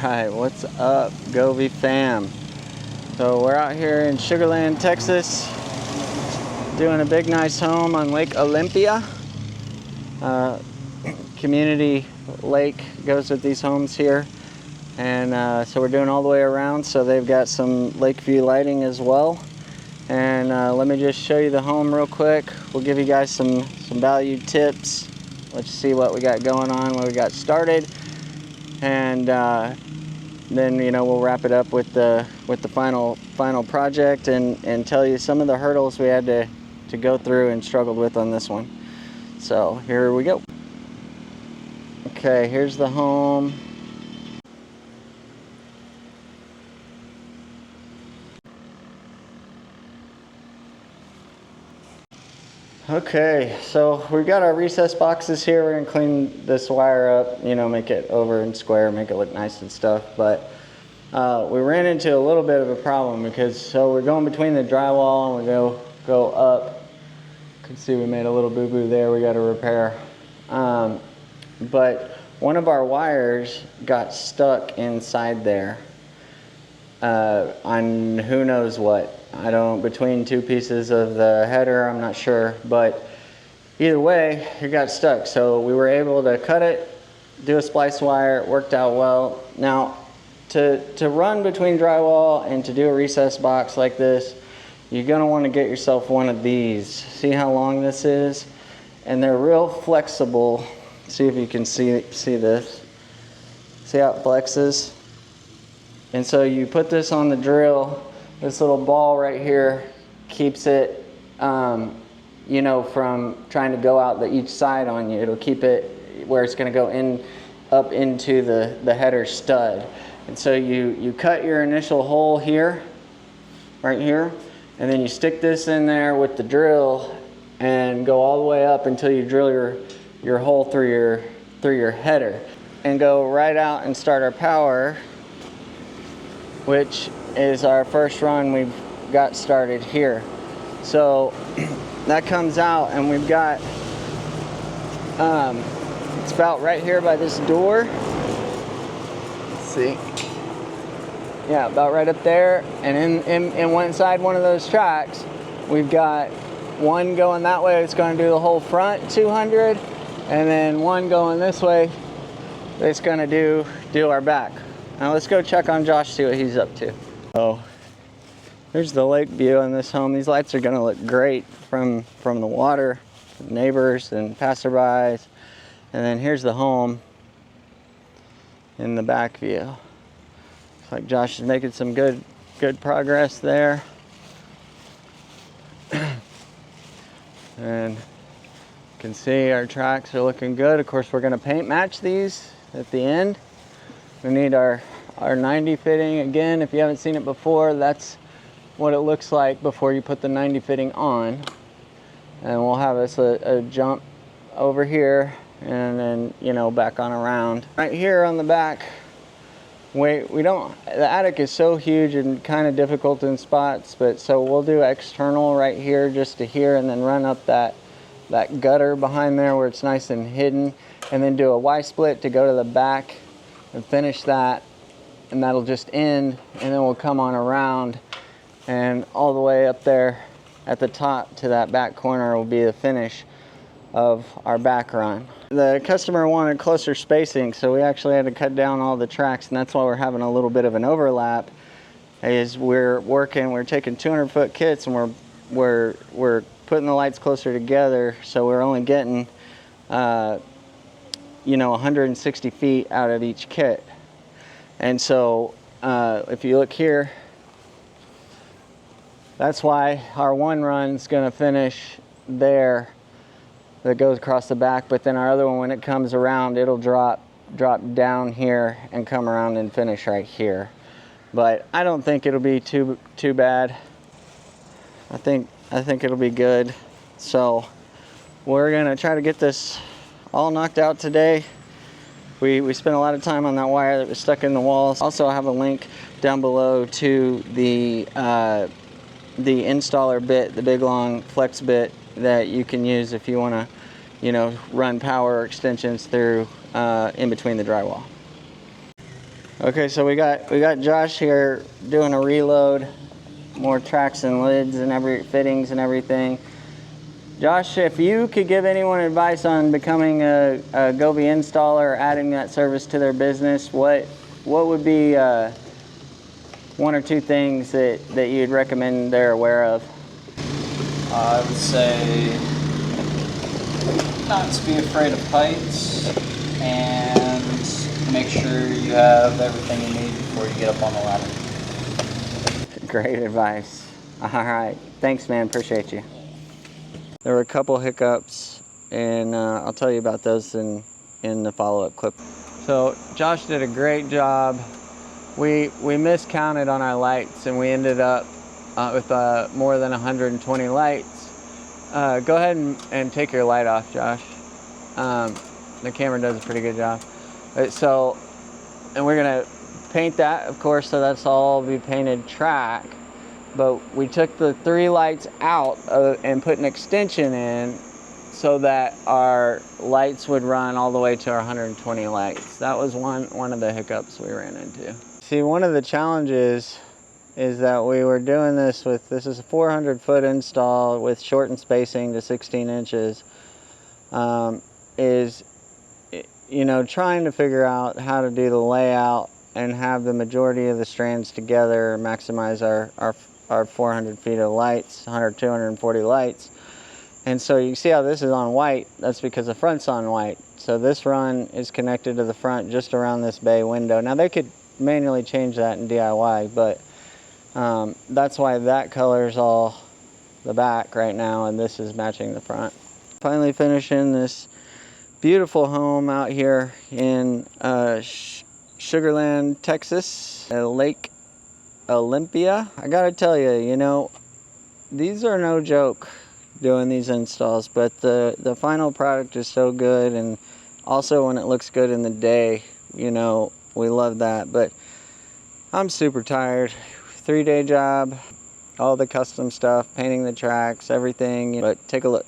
Alright, what's up, Govee fam? So we're out here in Sugar Land, Texas, doing a big nice home on Lake Olympia. Community lake goes with these homes here. And so we're doing all the way around, so they've got some lake view lighting as well. And let me just show you the home real quick. We'll give you guys some value tips. Let's see what we got going on, what we got started. And then we'll wrap it up with the final project and tell you some of the hurdles we had to go through and struggled with on this one. So here we go. Okay, here's the home. Okay, so we've got our recess boxes here. We're gonna clean this wire up, make it over and square, make it look nice and stuff. But we ran into a little bit of a problem because we're going between the drywall and we go up. You can see we made a little boo-boo there. We got to repair. But one of our wires got stuck inside there on who knows what. Between two pieces of the header, I'm not sure, but either way, it got stuck. So we were able to cut it, do a splice wire, it worked out well. Now, to run between drywall and to do a recess box like this, you're gonna wanna get yourself one of these. See how long this is? And they're real flexible. See if you can see this. See how it flexes? And so you put this on the drill. This little ball right here keeps it, from trying to go out each side on you. It'll keep it where it's going to go up into the header stud. And so you cut your initial hole here, right here, and then you stick this in there with the drill and go all the way up until you drill your hole through your header, and go right out and start our power, which is our first run we've got started here. So that comes out and we've got, it's about right here by this door. Let's see. Yeah, about right up there. And in one inside one of those tracks, we've got one going that way. It's going to do the whole front 200. And then one going this way, it's going to do our back. Now let's go check on Josh, see what he's up to. Oh, there's the lake view in this home. These lights are going to look great from the water, neighbors and passerbys. And then here's the home in the back view. Looks like Josh is making some good progress there. And you can see our tracks are looking good. Of course, we're going to paint match these at the end. We need our 90 fitting. Again, if you haven't seen it before, that's what it looks like before you put the 90 fitting on. And we'll have us a jump over here and then back on around. Right here on the back, the attic is so huge and kind of difficult in spots, but so we'll do external right here just to here, and then run up that gutter behind there where it's nice and hidden, and then do a Y-split to go to the back and finish that. And that'll just end, and then we'll come on around, and all the way up there at the top to that back corner will be the finish of our back run. The customer wanted closer spacing, so we actually had to cut down all the tracks, and that's why we're having a little bit of an overlap. We're taking 200-foot kits, and we're putting the lights closer together, so we're only getting 160 feet out of each kit. And so if you look here, that's why our one run is going to finish there, that goes across the back, but then our other one, when it comes around, it'll drop down here and come around and finish right here. But I don't think it'll be too bad. I think it'll be good. So we're going to try to get this all knocked out today. We spent a lot of time on that wire that was stuck in the walls. Also, I have a link down below to the installer bit, the big long flex bit that you can use if you want to, run power extensions through in between the drywall. Okay, so we got Josh here doing a reload, more tracks and lids and fittings and everything. Josh, if you could give anyone advice on becoming a Govee installer or adding that service to their business, what would be one or two things that you'd recommend they're aware of? I would say not to be afraid of heights and make sure you have everything you need before you get up on the ladder. Great advice. All right. Thanks, man. Appreciate you. There were a couple hiccups, and I'll tell you about those in the follow-up clip. So Josh did a great job. We miscounted on our lights, and we ended up with more than 120 lights. Go ahead and take your light off, Josh. The camera does a pretty good job. And we're gonna paint that, of course, so that's all be painted track. But we took the 3 lights out and put an extension in so that our lights would run all the way to our 120 lights. That was one of the hiccups we ran into. See, one of the challenges is that we were doing this is a 400-foot install with shortened spacing to 16 inches. Trying to figure out how to do the layout and have the majority of the strands together, maximize our 400 feet of lights, 240 lights. And so you see how this is on white. That's because the front's on white. So this run is connected to the front just around this bay window. Now they could manually change that in DIY, but that's why that color's all the back right now and this is matching the front. Finally finishing this beautiful home out here in Sugarland, Texas, Lake Olympia. I gotta tell you, these are no joke doing these installs, but the final product is so good, and also when it looks good in the day, we love that. But I'm super tired. 3-day job, all the custom stuff, painting the tracks, everything. But take a look.